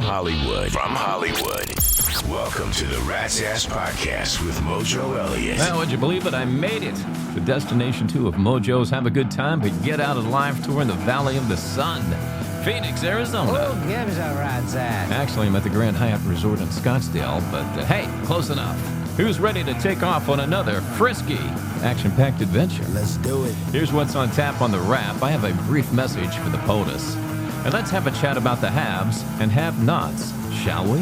Hollywood. From Hollywood. Welcome to the Rat's Ass Podcast with Mojo Elliott. Well, would you believe it? I made it. The Destination 2 of Mojo's Have a Good Time, but Get Out a live tour in the Valley of the Sun. Phoenix, Arizona. Who gives a rat's ass? Actually, I'm at the Grand Hyatt Resort in Scottsdale, but hey, close enough. Who's ready to take off on another frisky, action-packed adventure? Let's do it. Here's what's on tap on the Wrap. I have a brief message for the POTUS. And let's have a chat about the haves and have-nots, shall we?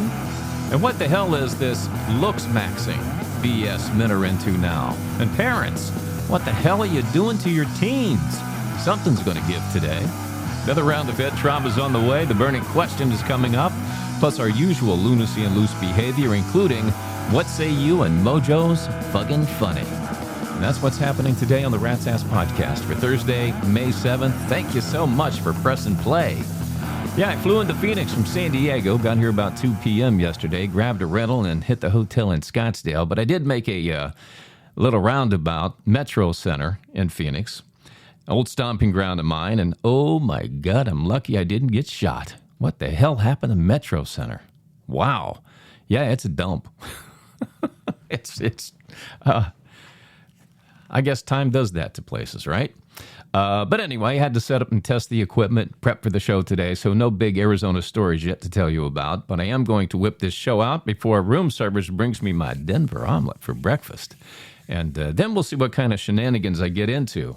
And what the hell is this looks-maxing BS men are into now? And parents, what the hell are you doing to your teens? Something's going to give today. Another round of vet trauma's on the way. The burning question is coming up. Plus our usual lunacy and loose behavior, including What Say You and Mojo's Fucking Funny. And that's what's happening today on the Rat's Ass Podcast for Thursday, May 7th. Thank you so much for pressing play. Yeah, I flew into Phoenix from San Diego, got here about 2 p.m. yesterday, grabbed a rental and hit the hotel in Scottsdale. But I did make a little roundabout Metro Center in Phoenix, old stomping ground of mine. And oh my God, I'm lucky I didn't get shot. What the hell happened to Metro Center? Wow. Yeah, it's a dump. I guess time does that to places, right? But anyway, I had to set up and test the equipment, prep for the show today, so no big Arizona stories yet to tell you about. But I am going to whip this show out before room service brings me my Denver omelet for breakfast. And then we'll see what kind of shenanigans I get into.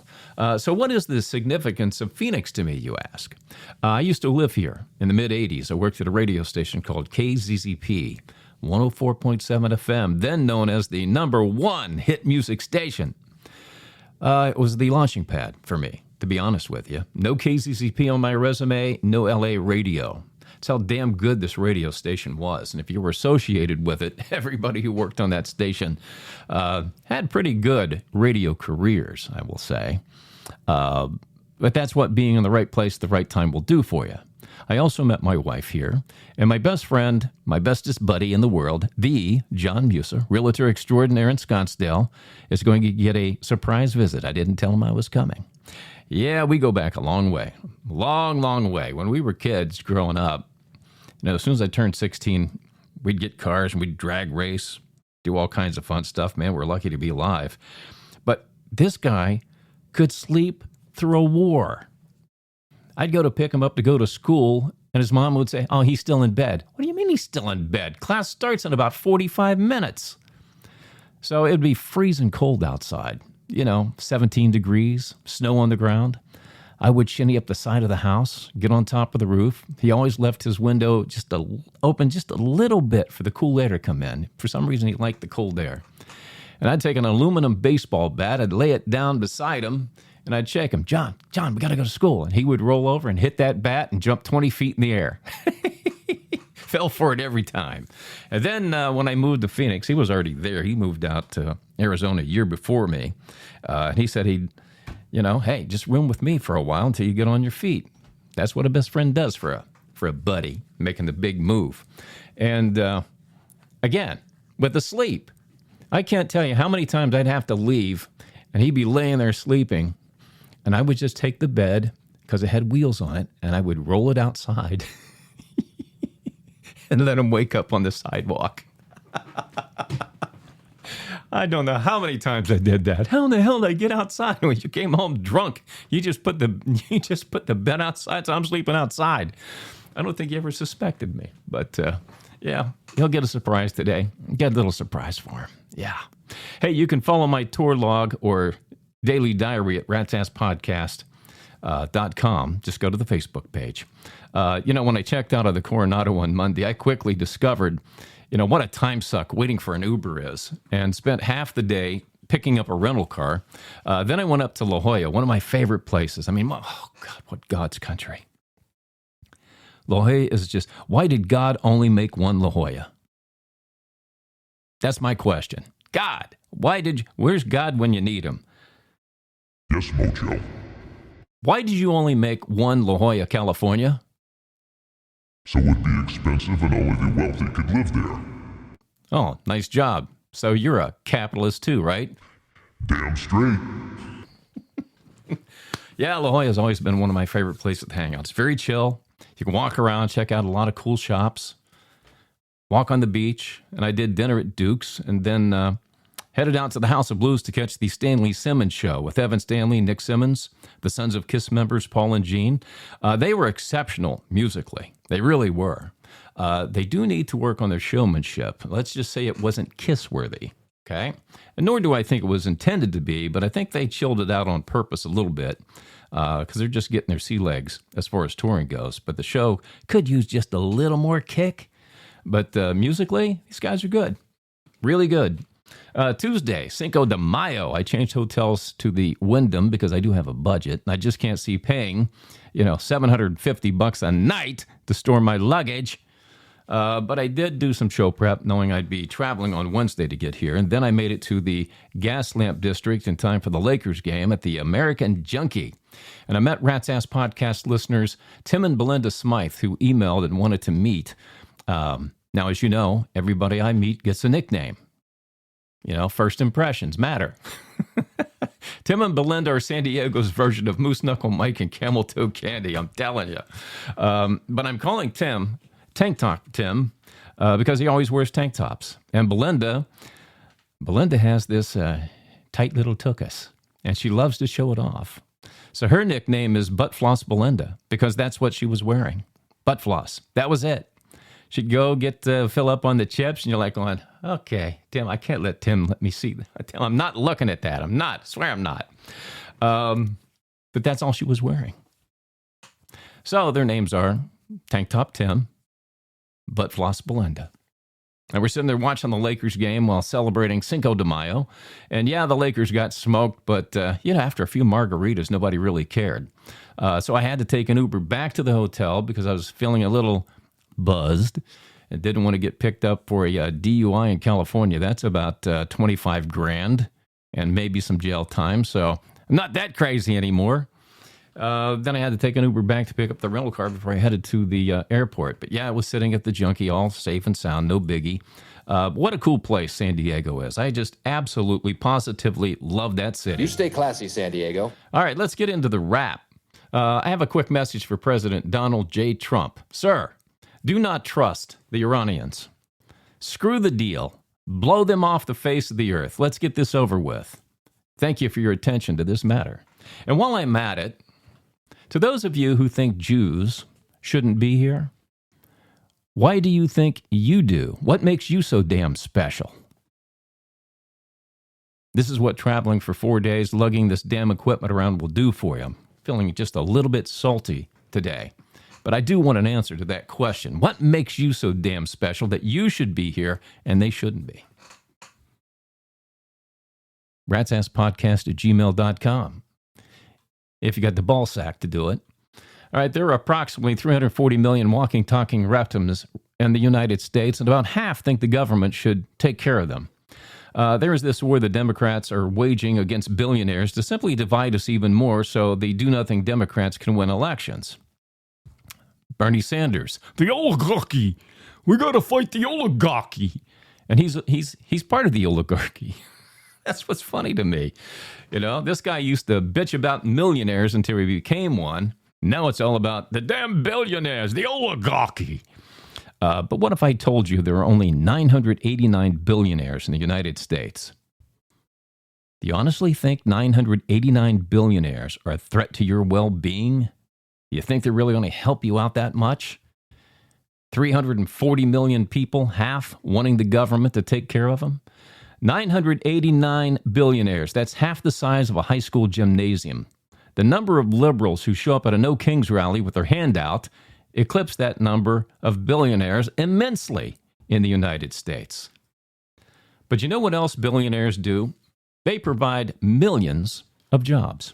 So what is the significance of Phoenix to me, you ask? I used to live here in the mid-'80s. I worked at a radio station called KZZP, 104.7 FM, then known as the #1 hit music station. It was the launching pad for me, to be honest with you. No KZZP on my resume, no LA radio. That's how damn good this radio station was. And if you were associated with it, everybody who worked on that station had pretty good radio careers, I will say. But that's what being in the right place at the right time will do for you. I also met my wife here, and my best friend, my bestest buddy in the world, the John Musa, realtor extraordinaire in Scottsdale, is going to get a surprise visit. I didn't tell him I was coming. Yeah, we go back a long way. Long, long way. When we were kids growing up, as soon as I turned 16, we'd get cars and we'd drag race, do all kinds of fun stuff. Man, we're lucky to be alive. But this guy could sleep through a war. I'd go to pick him up to go to school, and his mom would say, "Oh, he's still in bed." What do you mean he's still in bed? Class starts in about 45 minutes. So it'd be freezing cold outside, 17 degrees, snow on the ground. I would shinny up the side of the house, get on top of the roof. He always left his window open just a little bit for the cool air to come in. For some reason, he liked the cold air. And I'd take an aluminum baseball bat, I'd lay it down beside him, and I'd shake him. John, we got to go to school. And he would roll over and hit that bat and jump 20 feet in the air. Fell for it every time. And then when I moved to Phoenix, he was already there. He moved out to Arizona a year before me. And he said he'd, hey, just room with me for a while until you get on your feet. That's what a best friend does for a buddy making the big move. And again, with the sleep, I can't tell you how many times I'd have to leave and he'd be laying there sleeping. And I would just take the bed, because it had wheels on it, and I would roll it outside and let him wake up on the sidewalk. I don't know how many times I did that. How in the hell did I get outside when you came home drunk? You just put the bed outside, so I'm sleeping outside. I don't think he ever suspected me. But, yeah, he'll get a surprise today. Get a little surprise for him. Yeah. Hey, you can follow my tour log or daily diary at ratsasspodcast.com. Just go to the Facebook page. When I checked out of the Coronado on Monday, I quickly discovered, what a time suck waiting for an Uber is, and spent half the day picking up a rental car. Then I went up to La Jolla, one of my favorite places. I mean, oh God, what God's country. La Jolla is just, why did God only make one La Jolla? That's my question. God, where's God when you need him? Yes, Mojo. Why did you only make one La Jolla, California? So it would be expensive and only the wealthy could live there. Oh, nice job. So you're a capitalist too, right? Damn straight. Yeah, La Jolla's always been one of my favorite places to hang out. It's very chill. You can walk around, check out a lot of cool shops. walk on the beach, and I did dinner at Duke's, and then headed out to the House of Blues to catch the Stanley Simmons Show with Evan Stanley and Nick Simmons, the Sons of Kiss members, Paul and Gene. They were exceptional musically. They really were. They do need to work on their showmanship. Let's just say it wasn't Kiss-worthy, okay? And nor do I think it was intended to be, but I think they chilled it out on purpose a little bit because they're just getting their sea legs as far as touring goes. But the show could use just a little more kick. But musically, these guys are good. Really good. Tuesday, Cinco de Mayo. I changed hotels to the Wyndham because I do have a budget. I just can't see paying, $750 a night to store my luggage. But I did do some show prep, knowing I'd be traveling on Wednesday to get here. And then I made it to the Gaslamp District in time for the Lakers game at the American Junkie. And I met Rat's Ass Podcast listeners Tim and Belinda Smythe, who emailed and wanted to meet. Now, as you know, everybody I meet gets a nickname. First impressions matter. Tim and Belinda are San Diego's version of Moose Knuckle Mike and Camel Toe Candy, I'm telling you. But I'm calling Tim Tank Top Tim because he always wears tank tops. And Belinda has this tight little tuchus, and she loves to show it off. So her nickname is Butt Floss Belinda because that's what she was wearing. Butt floss. That was it. She'd go fill up on the chips, and you're like going, okay, Tim, I can't let Tim let me see that. I'm not looking at that. I'm not. I swear I'm not. But that's all she was wearing. So their names are Tank Top Tim, Butt Floss Belinda. And we're sitting there watching the Lakers game while celebrating Cinco de Mayo. And yeah, the Lakers got smoked, but after a few margaritas, nobody really cared. So I had to take an Uber back to the hotel because I was feeling a little buzzed and didn't want to get picked up for a DUI in California. That's about $25,000 and maybe some jail time. So I'm not that crazy anymore. Then I had to take an Uber back to pick up the rental car before I headed to the airport. But yeah, I was sitting at the Junkie, all safe and sound, no biggie. What a cool place San Diego is. I just absolutely, positively love that city. You stay classy, San Diego. All right, let's get into the wrap. I have a quick message for President Donald J. Trump. Sir, do not trust the Iranians. Screw the deal. Blow them off the face of the earth. Let's get this over with. Thank you for your attention to this matter. And while I'm at it, to those of you who think Jews shouldn't be here, why do you think you do? What makes you so damn special? This is what traveling for 4 days, lugging this damn equipment around will do for you. I'm feeling just a little bit salty today. But I do want an answer to that question. What makes you so damn special that you should be here and they shouldn't be? ratsasspodcast@gmail.com. If you got the ball sack to do it. All right, there are approximately 340 million walking, talking reptiles in the United States, and about half think the government should take care of them. There is this war the Democrats are waging against billionaires to simply divide us even more so the do-nothing Democrats can win elections. Bernie Sanders, the oligarchy. We got to fight the oligarchy. And he's part of the oligarchy. That's what's funny to me. This guy used to bitch about millionaires until he became one. Now it's all about the damn billionaires, the oligarchy. But what if I told you there are only 989 billionaires in the United States? Do you honestly think 989 billionaires are a threat to your well-being? You think they're really going to help you out that much? 340 million people, half wanting the government to take care of them? 989 billionaires. That's half the size of a high school gymnasium. The number of liberals who show up at a No Kings rally with their hand out eclipse that number of billionaires immensely in the United States. But you know what else billionaires do? They provide millions of jobs.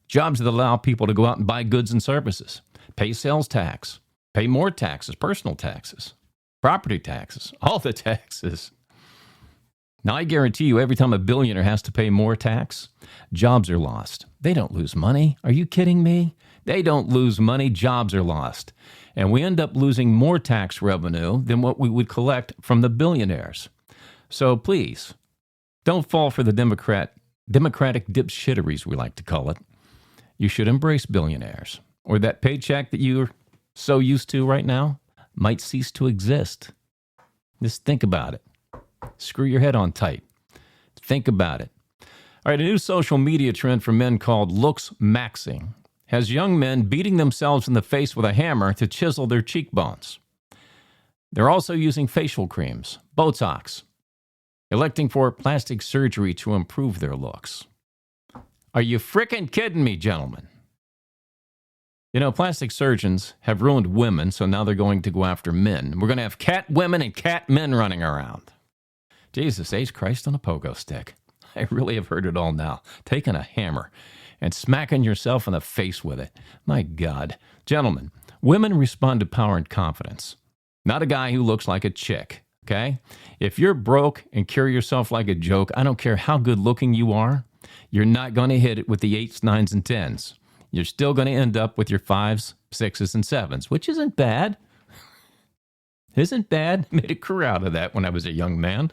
Jobs that allow people to go out and buy goods and services, pay sales tax, pay more taxes, personal taxes, property taxes, all the taxes. Now, I guarantee you every time a billionaire has to pay more tax, jobs are lost. They don't lose money. Are you kidding me? They don't lose money. Jobs are lost. And we end up losing more tax revenue than what we would collect from the billionaires. So please, don't fall for the democratic dipshitteries, we like to call it. You should embrace billionaires, or that paycheck that you're so used to right now might cease to exist. Just think about it. Screw your head on tight. Think about it. All right, a new social media trend for men called looks maxing has young men beating themselves in the face with a hammer to chisel their cheekbones. They're also using facial creams, Botox, electing for plastic surgery to improve their looks. Are you frickin' kidding me, gentlemen? You know, plastic surgeons have ruined women, so now they're going to go after men. We're going to have cat women and cat men running around. Jesus H. Christ on a pogo stick. I really have heard it all now. Taking a hammer and smacking yourself in the face with it. My God. Gentlemen, women respond to power and confidence. Not a guy who looks like a chick, okay? If you're broke and carry yourself like a joke, I don't care how good looking you are, you're not going to hit it with the 8s, 9s, and 10s. You're still going to end up with your 5s, 6s, and 7s, which isn't bad. Isn't bad. Made a career out of that when I was a young man.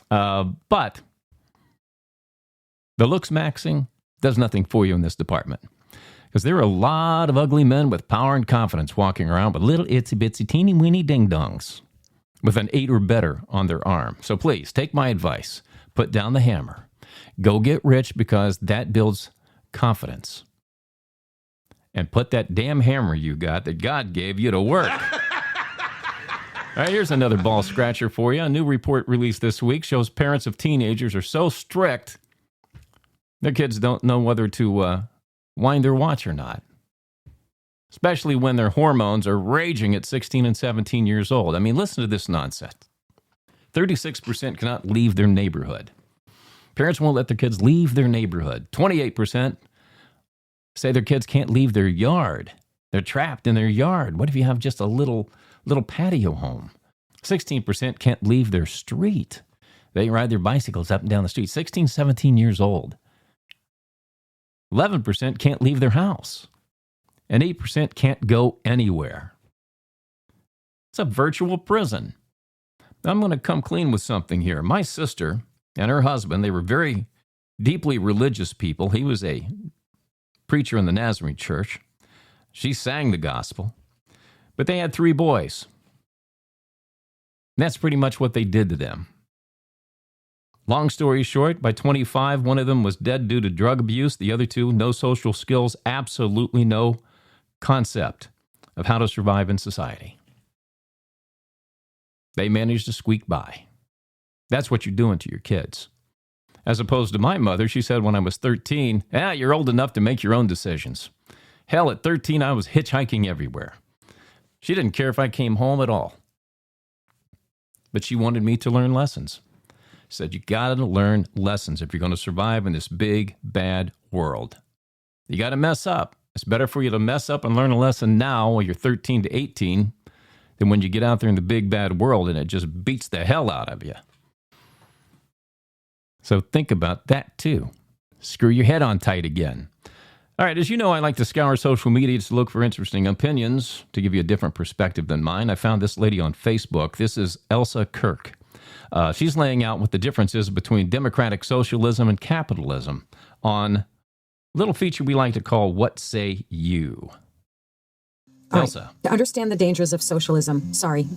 But the looks maxing does nothing for you in this department. Because there are a lot of ugly men with power and confidence walking around with little itsy-bitsy teeny-weeny ding-dongs with an 8 or better on their arm. So please, take my advice. Put down the hammer. Go get rich because that builds confidence. And put that damn hammer you got that God gave you to work. All right, here's another ball scratcher for you. A new report released this week shows parents of teenagers are so strict, their kids don't know whether to wind their watch or not. Especially when their hormones are raging at 16 and 17 years old. I mean, listen to this nonsense. 36% cannot leave their neighborhood. Parents won't let their kids leave their neighborhood. 28% say their kids can't leave their yard. They're trapped in their yard. What if you have just a little patio home? 16% can't leave their street. They ride their bicycles up and down the street. 16, 17 years old. 11% can't leave their house. And 8% can't go anywhere. It's a virtual prison. Now, I'm going to come clean with something here. My sister and her husband, they were very deeply religious people. He was a preacher in the Nazarene church. She sang the gospel. But they had 3 boys. And that's pretty much what they did to them. Long story short, by 25, one of them was dead due to drug abuse. The other 2, no social skills, absolutely no concept of how to survive in society. They managed to squeak by. That's what you're doing to your kids. As opposed to my mother, she said when I was 13, you're old enough to make your own decisions. Hell, at 13, I was hitchhiking everywhere. She didn't care if I came home at all. But she wanted me to learn lessons. She said, you got to learn lessons if you're going to survive in this big, bad world. You got to mess up. It's better for you to mess up and learn a lesson now while you're 13 to 18 than when you get out there in the big, bad world and it just beats the hell out of you. So think about that too. Screw your head on tight again. All right, as you know, I like to scour social media to look for interesting opinions to give you a different perspective than mine. I found this lady on Facebook. This is Elsa Kirk. She's laying out what the difference is between democratic socialism and capitalism on a little feature we like to call What Say You? Elsa. Right. To understand the dangers of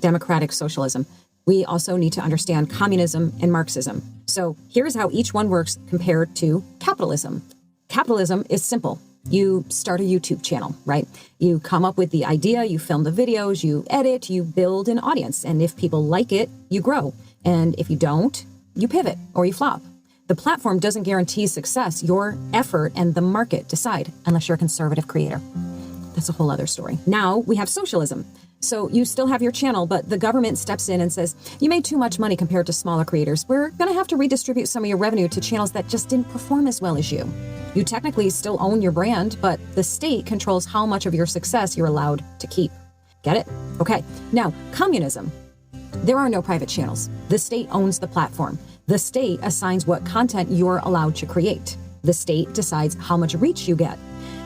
democratic socialism, we also need to understand communism and Marxism. So here's how each one works compared to capitalism. Capitalism is simple. You start a YouTube channel, right? You come up with the idea, you film the videos, you edit, you build an audience. And if people like it, you grow. And if you don't, you pivot or you flop. The platform doesn't guarantee success. Your effort and the market decide, unless you're a conservative creator. That's a whole other story. Now we have socialism. So you still have your channel, but the government steps in and says, you made too much money compared to smaller creators. We're going to have to redistribute some of your revenue to channels that just didn't perform as well as you. You technically still own your brand, but the state controls how much of your success you're allowed to keep. Get it? Okay. Now, communism. There are no private channels. The state owns the platform. The state assigns what content you're allowed to create. The state decides how much reach you get.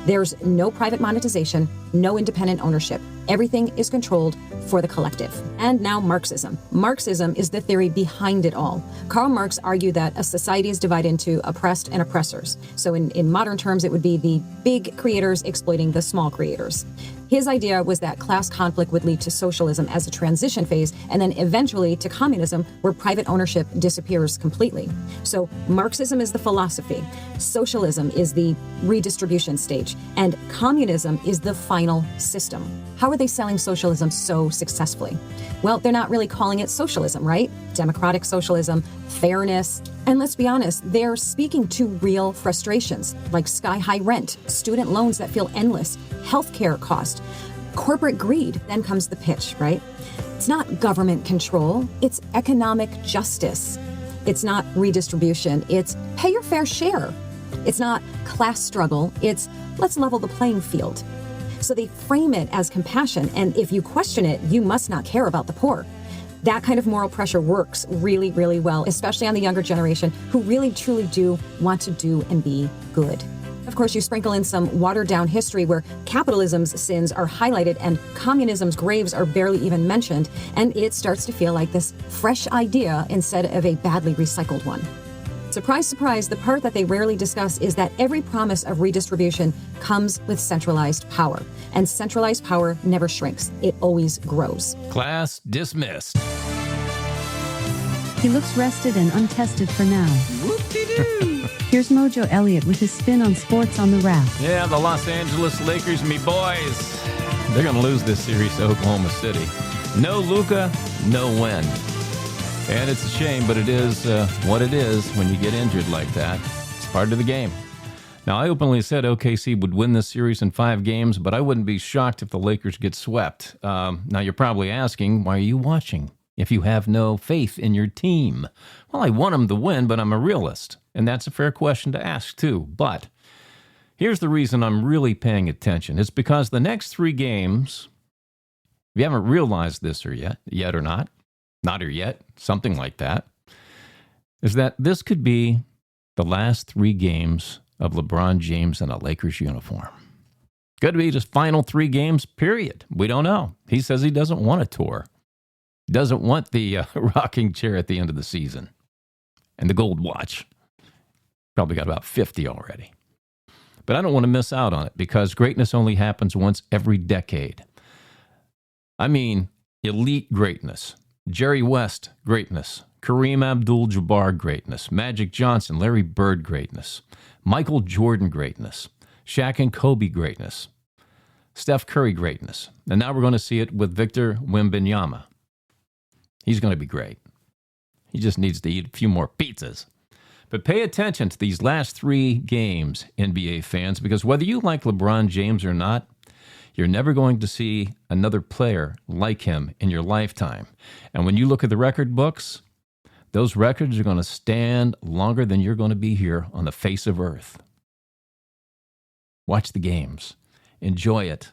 There's no private monetization, no independent ownership. Everything is controlled for the collective. And now Marxism. Marxism is the theory behind it all. Karl Marx argued that a society is divided into oppressed and oppressors. So in modern terms, it would be the big creators exploiting the small creators. His idea was that class conflict would lead to socialism as a transition phase, and then eventually to communism, where private ownership disappears completely. So Marxism is the philosophy, socialism is the redistribution stage, and communism is the final system. How are they selling socialism so successfully? Well, they're not really calling it socialism, right? Democratic socialism, fairness. And let's be honest, they're speaking to real frustrations like sky-high rent, student loans that feel endless, healthcare cost, corporate greed. Then comes the pitch, right? It's not government control, it's economic justice. It's not redistribution, it's pay your fair share. It's not class struggle, it's let's level the playing field. So they frame it as compassion, and if you question it, you must not care about the poor. That kind of moral pressure works really, really well, especially on the younger generation who really, truly do want to do and be good. Of course, you sprinkle in some watered-down history where capitalism's sins are highlighted and communism's graves are barely even mentioned, and it starts to feel like this fresh idea instead of a badly recycled one. Surprise, surprise, the part that they rarely discuss is that every promise of redistribution comes with centralized power. And centralized power never shrinks. It always grows. Class dismissed. He looks rested and untested for now. Here's Mojo Elliott with his spin on sports on the Wrap. Yeah, the Los Angeles Lakers, me boys. They're going to lose this series to Oklahoma City. No Luka, no win. And it's a shame, but it is what it is when you get injured like that. It's part of the game. Now, I openly said OKC would win this series in 5 games, but I wouldn't be shocked if the Lakers get swept. Now, you're probably asking, why are you watching if you have no faith in your team? Well, I want them to win, but I'm a realist. And that's a fair question to ask, too. But here's the reason I'm really paying attention. It's because the next 3 games, if you haven't realized this yet or not, something like that, is that this could be the last 3 games of LeBron James in a Lakers uniform. Could be just final 3 games, period. We don't know. He says he doesn't want a tour. Doesn't want the rocking chair at the end of the season. And the gold watch. Probably got about 50 already. But I don't want to miss out on it because greatness only happens once every decade. I mean, elite greatness. Jerry West, greatness. Kareem Abdul-Jabbar, greatness. Magic Johnson, Larry Bird, greatness. Michael Jordan, greatness. Shaq and Kobe, greatness. Steph Curry, greatness. And now we're going to see it with Victor Wembanyama. He's going to be great. He just needs to eat a few more pizzas. But pay attention to these last 3 games, NBA fans, because whether you like LeBron James or not, you're never going to see another player like him in your lifetime. And when you look at the record books, those records are going to stand longer than you're going to be here on the face of earth. Watch the games. Enjoy it.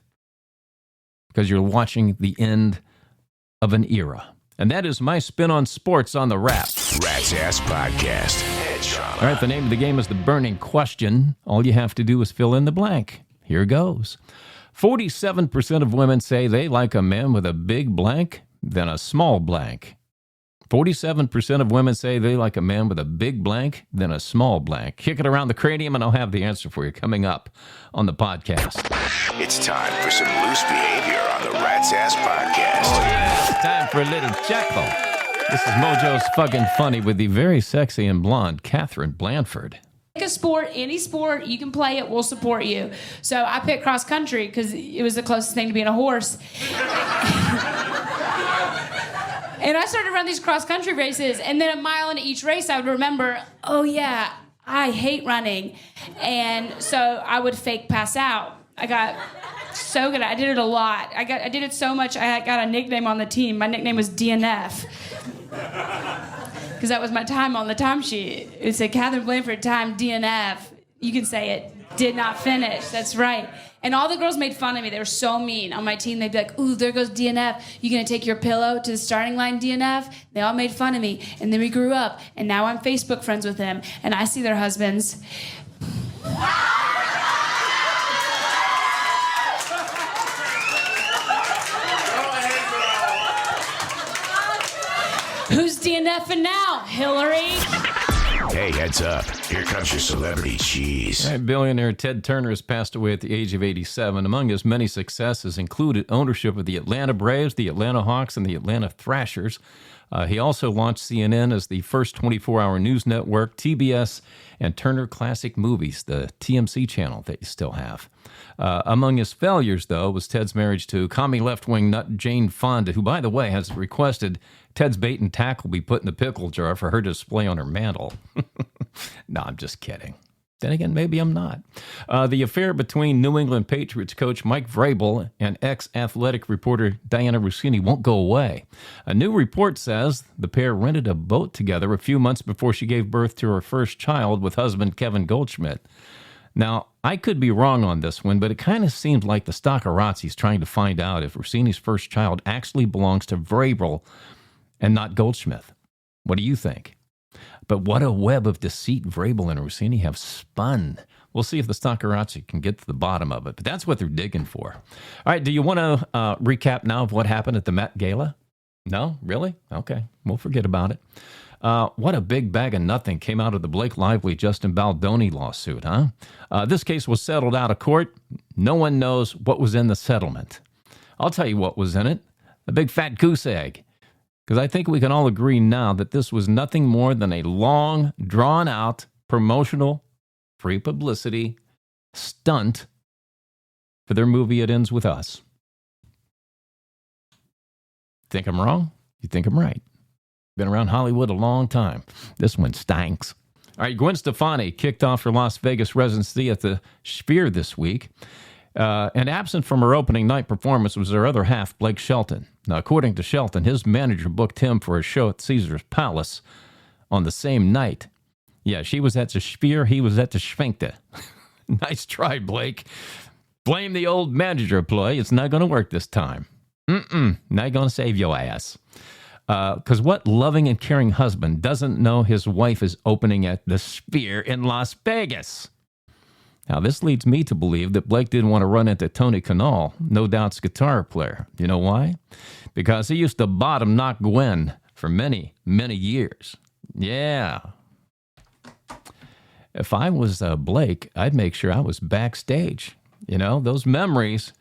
Because you're watching the end of an era. And that is my spin on sports on the Wrap. Rat's Ass Podcast. All right, the name of the game is The Burning Question. All you have to do is fill in the blank. Here goes. 47% of women say they like a man with a big blank than a small blank. 47% of women say they like a man with a big blank than a small blank. Kick it around the cranium and I'll have the answer for you coming up on the podcast. It's time for some loose behavior on the Rat's Ass Podcast. Oh, yeah, it's time for a little chuckle. This is Mojo's Fucking Funny with the very sexy and blonde Catherine Blanford. Pick a sport, any sport, you can play it, we'll support you. So I picked cross country because it was the closest thing to being a horse. And I started to run these cross country races, and then a mile into each race I would remember, oh yeah, I hate running. And so I would fake pass out. I got so good. I did it a lot. I did it so much I got a nickname on the team. My nickname was DNF. Because that was my time on the timesheet. It said, Catherine Blanford, time DNF. You can say it. Did not finish. That's right. And all the girls made fun of me. They were so mean. On my team, they'd be like, ooh, there goes DNF. You gonna take your pillow to the starting line, DNF? They all made fun of me. And then we grew up. And now I'm Facebook friends with them. And I see their husbands. Who's DNFing now? Hillary? Hey, heads up. Here comes your celebrity cheese. All right, billionaire Ted Turner has passed away at the age of 87. Among his many successes included ownership of the Atlanta Braves, the Atlanta Hawks, and the Atlanta Thrashers. He also launched CNN as the first 24-hour news network, TBS, and Turner Classic Movies, the TMC channel that you still have. Among his failures, though, was Ted's marriage to commie left-wing nut Jane Fonda, who, by the way, has requested Ted's bait and tackle be put in the pickle jar for her to display on her mantle. No, I'm just kidding. Then again, maybe I'm not. The affair between New England Patriots coach Mike Vrabel and ex-athletic reporter Diana Russini won't go away. A new report says the pair rented a boat together a few months before she gave birth to her first child with husband Kevin Goldschmidt. Now, I could be wrong on this one, but it kind of seems like the Stockerazzi's trying to find out if Russini's first child actually belongs to Vrabel and not Goldschmidt. What do you think? But what a web of deceit Vrabel and Russini have spun. We'll see if the Stockerazzi can get to the bottom of it, but that's what they're digging for. All right, do you want to recap now of what happened at the Met Gala? No? Really? Okay, we'll forget about it. What a big bag of nothing came out of the Blake Lively-Justin Baldoni lawsuit, huh? This case was settled out of court. No one knows what was in the settlement. I'll tell you what was in it. A big fat goose egg. Because I think we can all agree now that this was nothing more than a long, drawn-out, promotional, free publicity stunt for their movie It Ends With Us. Think I'm wrong? You think I'm right. Been around Hollywood a long time. This one stinks. All right, Gwen Stefani kicked off her Las Vegas residency at the Sphere this week. And absent from her opening night performance was her other half, Blake Shelton. Now, according to Shelton, his manager booked him for a show at Caesar's Palace on the same night. Yeah, she was at the Sphere, he was at the Schwenkte. Nice try, Blake. Blame the old manager ploy. It's not going to work this time. Not going to save your ass. Because what loving and caring husband doesn't know his wife is opening at the Sphere in Las Vegas? Now, this leads me to believe that Blake didn't want to run into Tony Kanal, No Doubt's guitar player. You know why? Because he used to bottom knock Gwen for many, many years. Yeah. If I was Blake, I'd make sure I was backstage. You know, those memories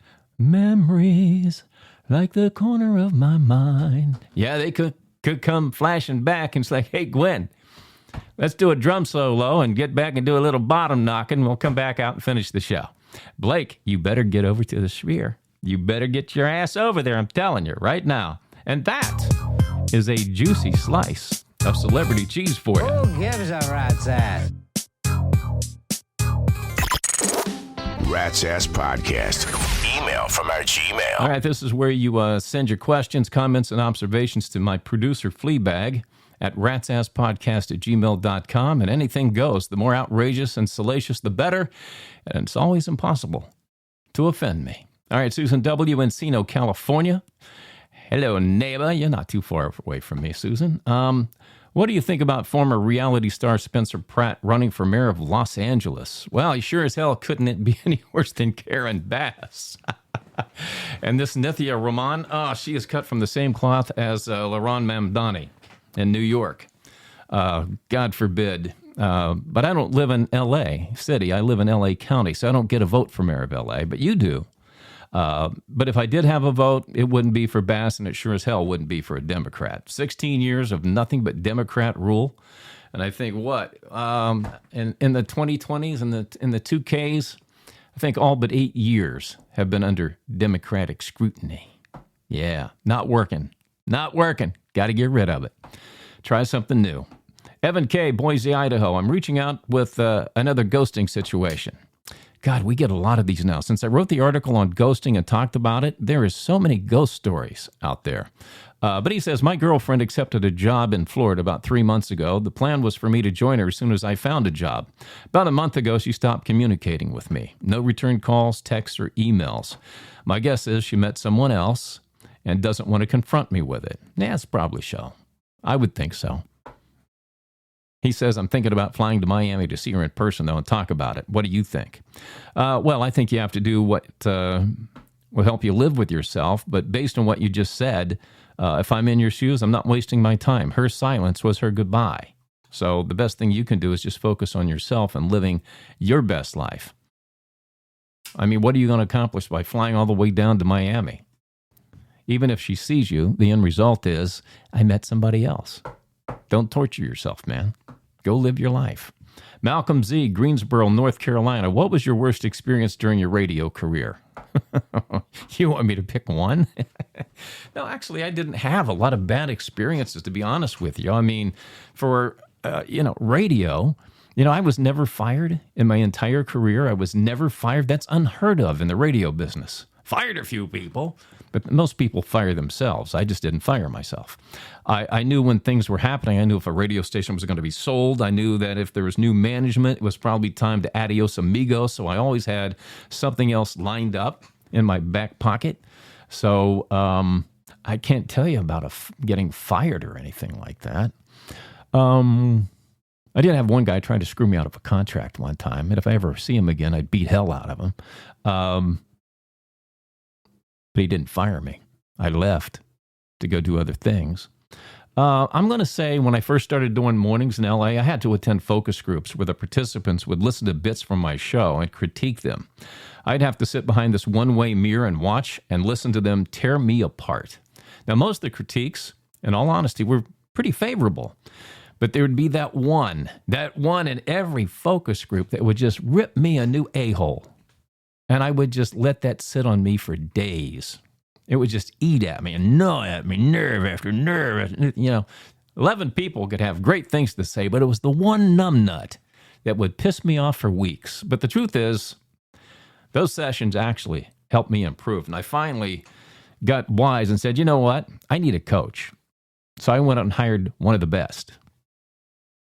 like the corner of my mind. Yeah, they could come flashing back and say, hey, Gwen, let's do a drum solo and get back and do a little bottom knocking. We'll come back out and finish the show. Blake, you better get over to the Sphere. You better get your ass over there, I'm telling you, right now. And that is a juicy slice of celebrity cheese for you. Who gives a rat's ass? Rat's Ass Podcast. Email from our Gmail. All right, this is where you send your questions, comments, and observations to my producer, Fleabag, at ratsasspodcast@gmail.com, and anything goes. The more outrageous and salacious, the better, and it's always impossible to offend me. All right, Susan W. Encino, California. Hello, neighbor. You're not too far away from me, Susan. What do you think about former reality star Spencer Pratt running for mayor of Los Angeles? Well, he sure as hell couldn't be any worse than Karen Bass. And this Nithya Rahman, she is cut from the same cloth as Laron Mamdani in New York. God forbid. But I don't live in L.A. City. I live in L.A. County, so I don't get a vote for mayor of L.A., but you do. But if I did have a vote, it wouldn't be for Bass, and it sure as hell wouldn't be for a Democrat. 16 years of nothing but Democrat rule. And I think in the 2020s and in the 2Ks, I think all but 8 years have been under Democratic scrutiny. Yeah, not working. Not working. Got to get rid of it. Try something new. Evan K., Boise, Idaho. I'm reaching out with another ghosting situation. God, we get a lot of these now. Since I wrote the article on ghosting and talked about it, there is so many ghost stories out there. But he says, my girlfriend accepted a job in Florida about 3 months ago. The plan was for me to join her as soon as I found a job. About a month ago, she stopped communicating with me. No return calls, texts, or emails. My guess is she met someone else and doesn't want to confront me with it. Yeah, it's probably so. I would think so. He says, I'm thinking about flying to Miami to see her in person, though, and talk about it. What do you think? Well, I think you have to do what will help you live with yourself. But based on what you just said, if I'm in your shoes, I'm not wasting my time. Her silence was her goodbye. So the best thing you can do is just focus on yourself and living your best life. I mean, what are you going to accomplish by flying all the way down to Miami? Even if she sees you, the end result is, I met somebody else. Don't torture yourself, man. Go live your life. Malcolm Z, Greensboro, North Carolina. What was your worst experience during your radio career? You want me to pick one? No, actually, I didn't have a lot of bad experiences, to be honest with you. I mean, for, radio, I was never fired in my entire career. I was never fired. That's unheard of in the radio business. Fired a few people, but most people fire themselves. I just didn't fire myself. I knew when things were happening. I knew if a radio station was going to be sold. I knew that if there was new management, it was probably time to adios amigos. So I always had something else lined up in my back pocket. So I can't tell you about getting fired or anything like that. I did have one guy trying to screw me out of a contract one time. And if I ever see him again, I'd beat hell out of him. But he didn't fire me. I left to go do other things. I'm going to say when I first started doing mornings in LA, I had to attend focus groups where the participants would listen to bits from my show and critique them. I'd have to sit behind this one-way mirror and watch and listen to them tear me apart. Now, most of the critiques, in all honesty, were pretty favorable. But there would be that one in every focus group that would just rip me a new a-hole. And I would just let that sit on me for days. It would just eat at me and gnaw at me, nerve after nerve. 11 people could have great things to say, but it was the one numbnut that would piss me off for weeks. But the truth is, those sessions actually helped me improve. And I finally got wise and said, you know what? I need a coach. So I went out and hired one of the best.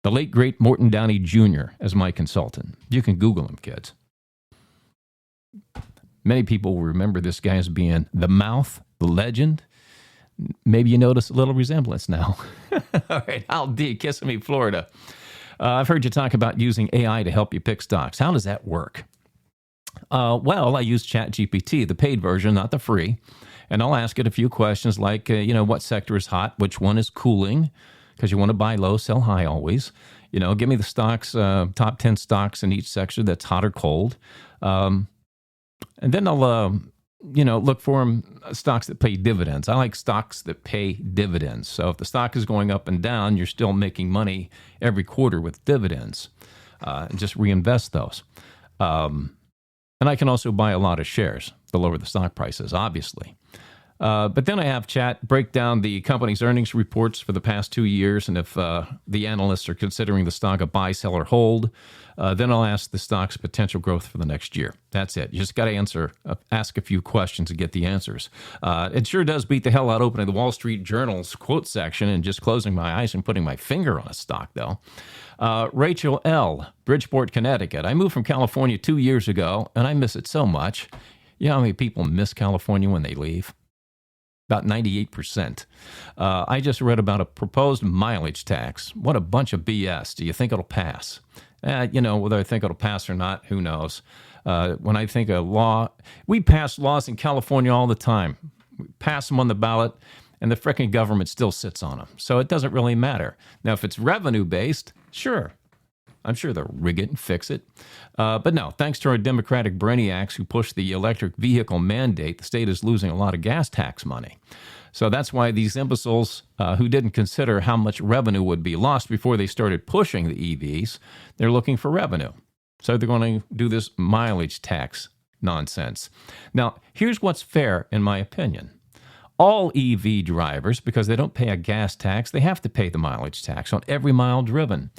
The late, great Morton Downey Jr. as my consultant. You can Google him, kids. Many people will remember this guy as being the mouth, the legend. Maybe you notice a little resemblance now. All right, Al D, Kissimmee, Florida. I've heard you talk about using AI to help you pick stocks. How does that work? Well, I use ChatGPT, the paid version, not the free. And I'll ask it a few questions like, what sector is hot? Which one is cooling? Because you want to buy low, sell high always. Give me the stocks, top 10 stocks in each sector that's hot or cold. And then I'll, look for stocks that pay dividends. I like stocks that pay dividends. So if the stock is going up and down, you're still making money every quarter with dividends. And just reinvest those. And I can also buy a lot of shares, the lower the stock price is, obviously. But then I have chat break down the company's earnings reports for the past 2 years, and if the analysts are considering the stock a buy, sell, or hold, then I'll ask the stock's potential growth for the next year. That's it. You just got to ask a few questions and get the answers. It sure does beat the hell out opening the Wall Street Journal's quote section and just closing my eyes and putting my finger on a stock, though. Rachel L., Bridgeport, Connecticut. I moved from California 2 years ago, and I miss it so much. You know how many people miss California when they leave? About 98%. I just read about a proposed mileage tax. What a bunch of BS. Do you think it'll pass? Whether I think it'll pass or not, who knows? When I think of law, we pass laws in California all the time. We pass them on the ballot, and the frickin' government still sits on them. So it doesn't really matter. Now, if it's revenue-based, sure. I'm sure they'll rig it and fix it. But no, thanks to our Democratic brainiacs who pushed the electric vehicle mandate, the state is losing a lot of gas tax money. So that's why these imbeciles who didn't consider how much revenue would be lost before they started pushing the EVs, they're looking for revenue. So they're going to do this mileage tax nonsense. Now, here's what's fair, in my opinion. All EV drivers, because they don't pay a gas tax, they have to pay the mileage tax on every mile driven.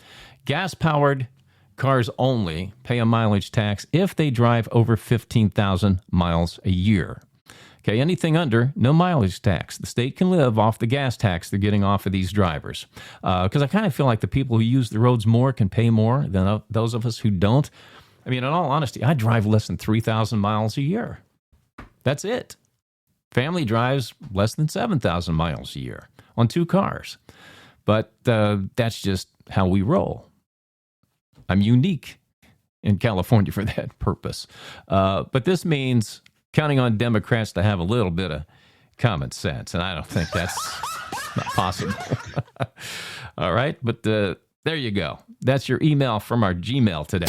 Gas-powered cars only pay a mileage tax if they drive over 15,000 miles a year. Okay, anything under, no mileage tax. The state can live off the gas tax they're getting off of these drivers. Because I kind of feel like the people who use the roads more can pay more than those of us who don't. I mean, in all honesty, I drive less than 3,000 miles a year. That's it. Family drives less than 7,000 miles a year on 2 cars. But that's just how we roll. I'm unique in California for that purpose. But this means counting on Democrats to have a little bit of common sense, and I don't think that's not possible. All right, but There you go. That's your email from our Gmail today.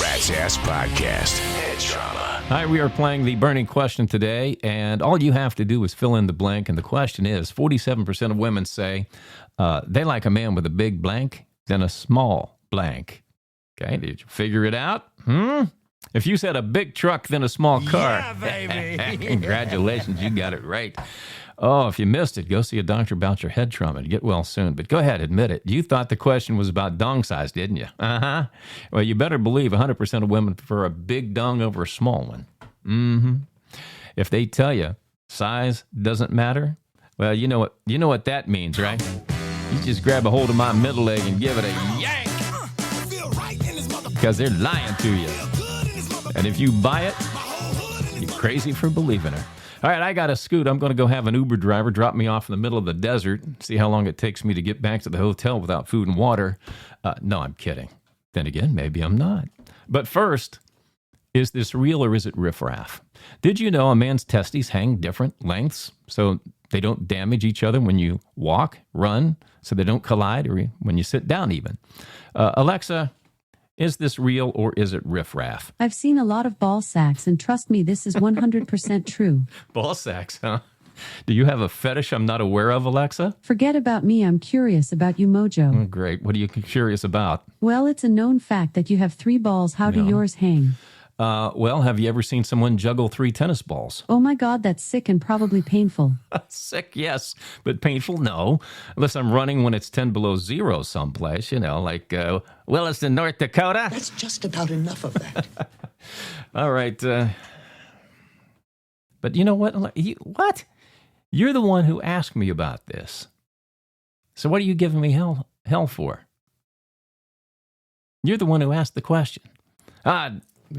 Rat's Ass Podcast. Head Trauma. Hi, we are playing the burning question today, and all you have to do is fill in the blank. And the question is, 47% of women say they like a man with a big blank than a small blank. Okay, did you figure it out? If you said a big truck than a small car, Yeah, baby. congratulations, you got it right. Oh, if you missed it, go see a doctor about your head trauma and get well soon. But go ahead, admit it. You thought the question was about dong size, didn't you? Uh-huh. Well, you better believe 100% of women prefer a big dong over a small one. If they tell you size doesn't matter, well, you know what that means, right? You just grab a hold of my middle leg and give it a yank. Because they're lying to you. And if you buy it, you're crazy for believing her. All right, I got to scoot. I'm going to go have an Uber driver drop me off in the middle of the desert, see how long it takes me to get back to the hotel without food and water. No, I'm kidding. Then again, maybe I'm not. But first, is this real or is it riffraff? Did you know a man's testes hang different lengths so they don't damage each other when you walk, run, so they don't collide, or when you sit down even? Alexa, is this real or is it riffraff? I've seen a lot of ball sacks, and trust me, this is 100% true. Ball sacks, huh? Do you have a fetish I'm not aware of, Alexa? Forget about me, I'm curious about you, Mojo. Oh, great. What are you curious about? Well, it's a known fact that you have 3 balls. How do yours hang? Well, have you ever seen someone juggle 3 tennis balls? Oh my God, that's sick and probably painful. Sick, yes, but painful, no. Unless I'm running when it's 10 below zero someplace, like Williston, North Dakota. That's just about enough of that. All right. But you know what? What? You're the one who asked me about this. So what are you giving me hell for? You're the one who asked the question.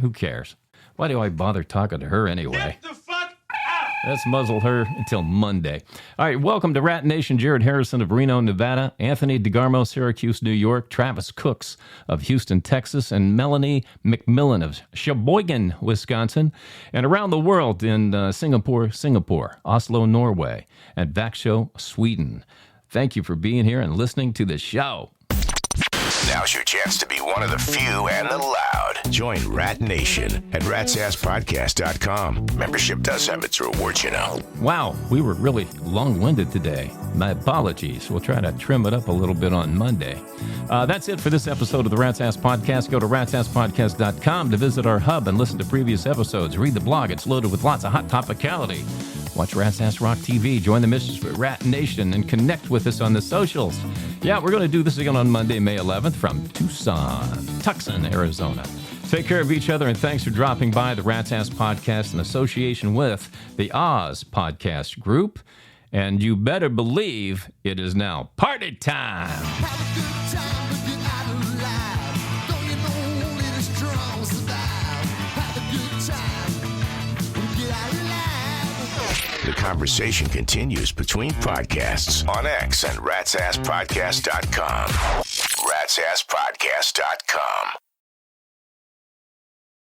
Who cares? Why do I bother talking to her anyway? Get the fuck out! Let's muzzle her until Monday. All right, welcome to Rat Nation. Jared Harrison of Reno, Nevada. Anthony DeGarmo, Syracuse, New York. Travis Cooks of Houston, Texas. And Melanie McMillan of Sheboygan, Wisconsin. And around the world in Singapore, Oslo, Norway. And Vaxo, Sweden. Thank you for being here and listening to the show. Now's your chance to be one of the few and the loud. Join Rat Nation at ratsasspodcast.com. Membership does have its rewards, Wow, we were really long-winded today. My apologies. We'll try to trim it up a little bit on Monday. That's it for this episode of the Rat's Ass Podcast. Go to ratsasspodcast.com to visit our hub and listen to previous episodes. Read the blog. It's loaded with lots of hot topicality. Watch Rat's Ass Rock TV. Join the Missions for Rat Nation and connect with us on the socials. Yeah, we're going to do this again on Monday, May 11th from Tucson, Arizona. Take care of each other, and thanks for dropping by the Rat's Ass Podcast in association with the Oz Podcast Group. And you better believe it is now party time. The conversation continues between podcasts on X and ratsasspodcast.com. ratsasspodcast.com.